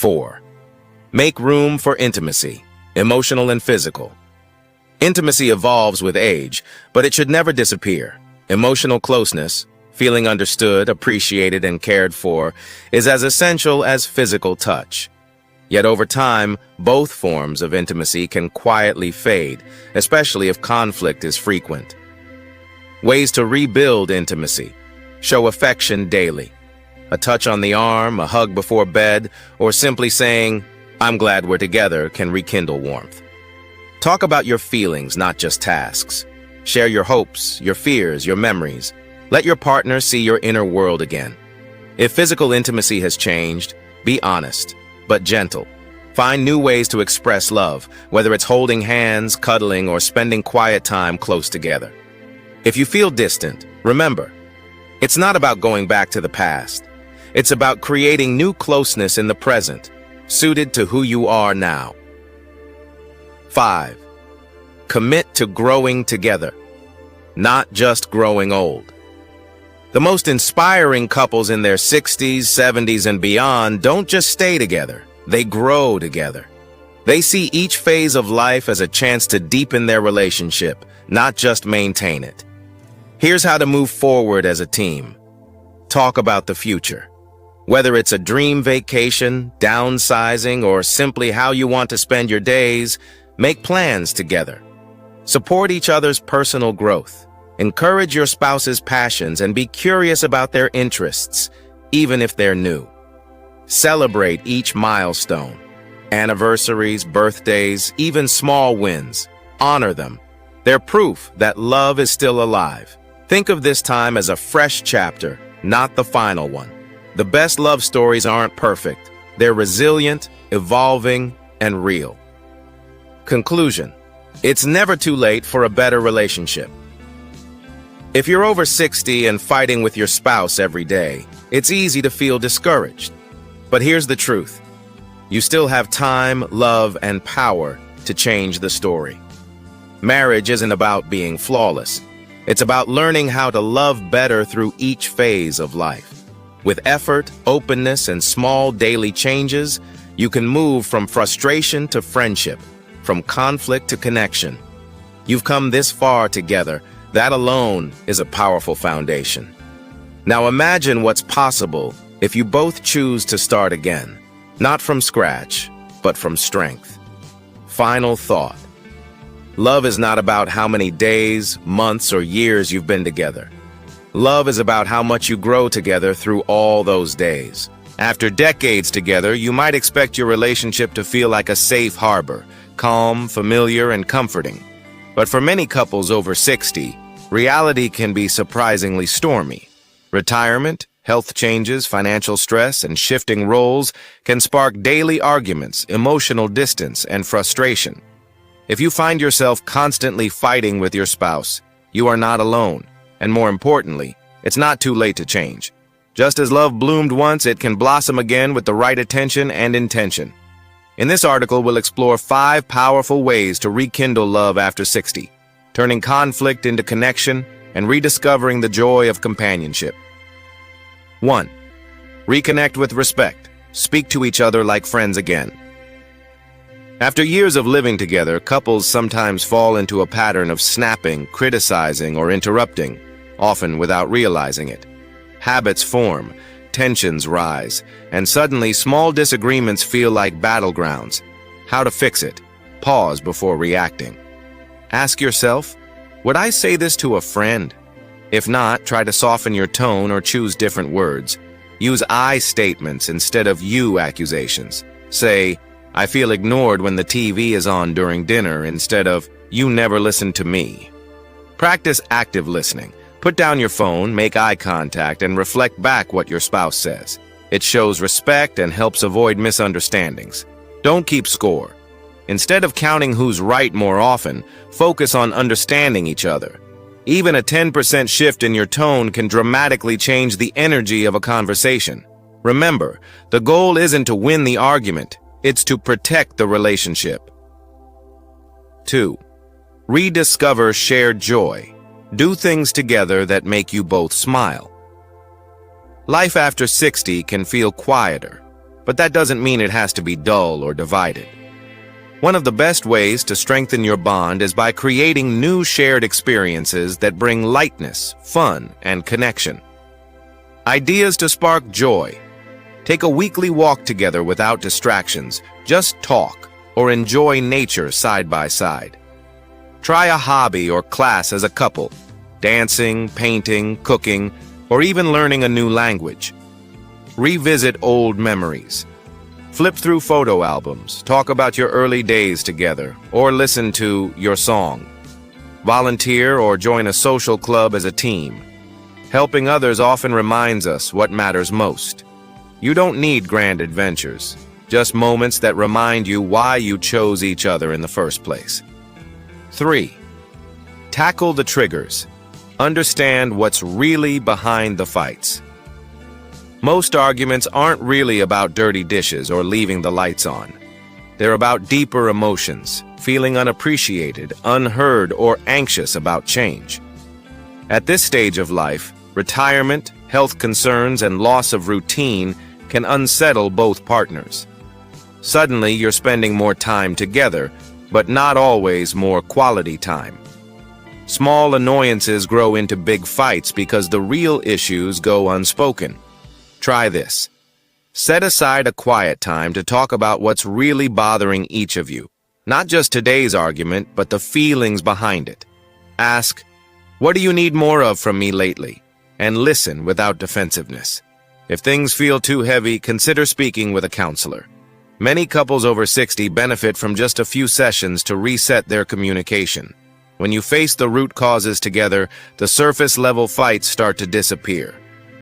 4. Make room for intimacy, emotional and physical. Intimacy evolves with age, but it should never disappear. Emotional closeness, feeling understood, appreciated, and cared for, is as essential as physical touch. Yet over time, both forms of intimacy can quietly fade, especially if conflict is frequent. Ways to rebuild intimacy: show affection daily. A touch on the arm, a hug before bed, or simply saying, "I'm glad we're together," can rekindle warmth. Talk about your feelings, not just tasks. Share your hopes, your fears, your memories. Let your partner see your inner world again. If physical intimacy has changed, be honest, but gentle. Find new ways to express love, whether it's holding hands, cuddling, or spending quiet time close together. If you feel distant, remember, it's not about going back to the past. It's about creating new closeness in the present, suited to who you are now. 5. Commit to growing together, not just growing old. The most inspiring couples in their 60s, 70s, and beyond don't just stay together, they grow together. They see each phase of life as a chance to deepen their relationship, not just maintain it. Here's how to move forward as a team. Talk about the future. Whether it's a dream vacation, downsizing, or simply how you want to spend your days, make plans together. Support each other's personal growth. Encourage your spouse's passions and be curious about their interests, even if they're new. Celebrate each milestone. Anniversaries, birthdays, even small wins. Honor them. They're proof that love is still alive. Think of this time as a fresh chapter, not the final one. The best love stories aren't perfect. They're resilient, evolving, and real. Conclusion: it's never too late for a better relationship. If you're over 60 and fighting with your spouse every day, it's easy to feel discouraged. But here's the truth. You still have time, love, and power to change the story. Marriage isn't about being flawless. It's about learning how to love better through each phase of life. With effort, openness, and small daily changes, you can move from frustration to friendship, from conflict to connection. You've come this far together. That alone is a powerful foundation. Now imagine what's possible if you both choose to start again, not from scratch, but from strength. Final thought. Love is not about how many days, months, or years you've been together. Love is about how much you grow together through all those days. After decades together, you might expect your relationship to feel like a safe harbor, calm, familiar, and comforting. But for many couples over 60, reality can be surprisingly stormy. Retirement, health changes, financial stress, and shifting roles can spark daily arguments, emotional distance, and frustration. If you find yourself constantly fighting with your spouse, you are not alone. And more importantly, it's not too late to change. Just as love bloomed once, it can blossom again with the right attention and intention. In this article, we'll explore 5 powerful ways to rekindle love after 60, turning conflict into connection and rediscovering the joy of companionship. 1. Reconnect with respect. Speak to each other like friends again. After years of living together, couples sometimes fall into a pattern of snapping, criticizing, or interrupting, often without realizing it. Habits form, tensions rise, and suddenly small disagreements feel like battlegrounds. How to fix it? Pause before reacting. Ask yourself, would I say this to a friend? If not, try to soften your tone or choose different words. Use I statements instead of you accusations. Say, I feel ignored when the TV is on during dinner instead of, you never listen to me. Practice active listening. Put down your phone, make eye contact, and reflect back what your spouse says. It shows respect and helps avoid misunderstandings. Don't keep score. Instead of counting who's right more often, focus on understanding each other. Even a 10% shift in your tone can dramatically change the energy of a conversation. Remember, the goal isn't to win the argument. It's to protect the relationship. 2. Rediscover shared joy. Do things together that make you both smile. Life after 60 can feel quieter, but that doesn't mean it has to be dull or divided. One of the best ways to strengthen your bond is by creating new shared experiences that bring lightness, fun, and connection. Ideas to spark joy. Take a weekly walk together without distractions. Just talk or enjoy nature side by side. Try a hobby or class as a couple. Dancing, painting, cooking, or even learning a new language. Revisit old memories. Flip through photo albums, talk about your early days together, or listen to your song. Volunteer or join a social club as a team. Helping others often reminds us what matters most. You don't need grand adventures, just moments that remind you why you chose each other in the first place. 3. Tackle the triggers. Understand what's really behind the fights. Most arguments aren't really about dirty dishes or leaving the lights on. They're about deeper emotions, feeling unappreciated, unheard, or anxious about change. At this stage of life, retirement, health concerns, and loss of routine can unsettle both partners. Suddenly, you're spending more time together, but not always more quality time. Small annoyances grow into big fights because the real issues go unspoken. Try this. Set aside a quiet time to talk about what's really bothering each of you. Not just today's argument, but the feelings behind it. Ask, "What do you need more of from me lately?" And listen without defensiveness. If things feel too heavy, consider speaking with a counselor. Many couples over 60 benefit from just a few sessions to reset their communication. When you face the root causes together, the surface-level fights start to disappear.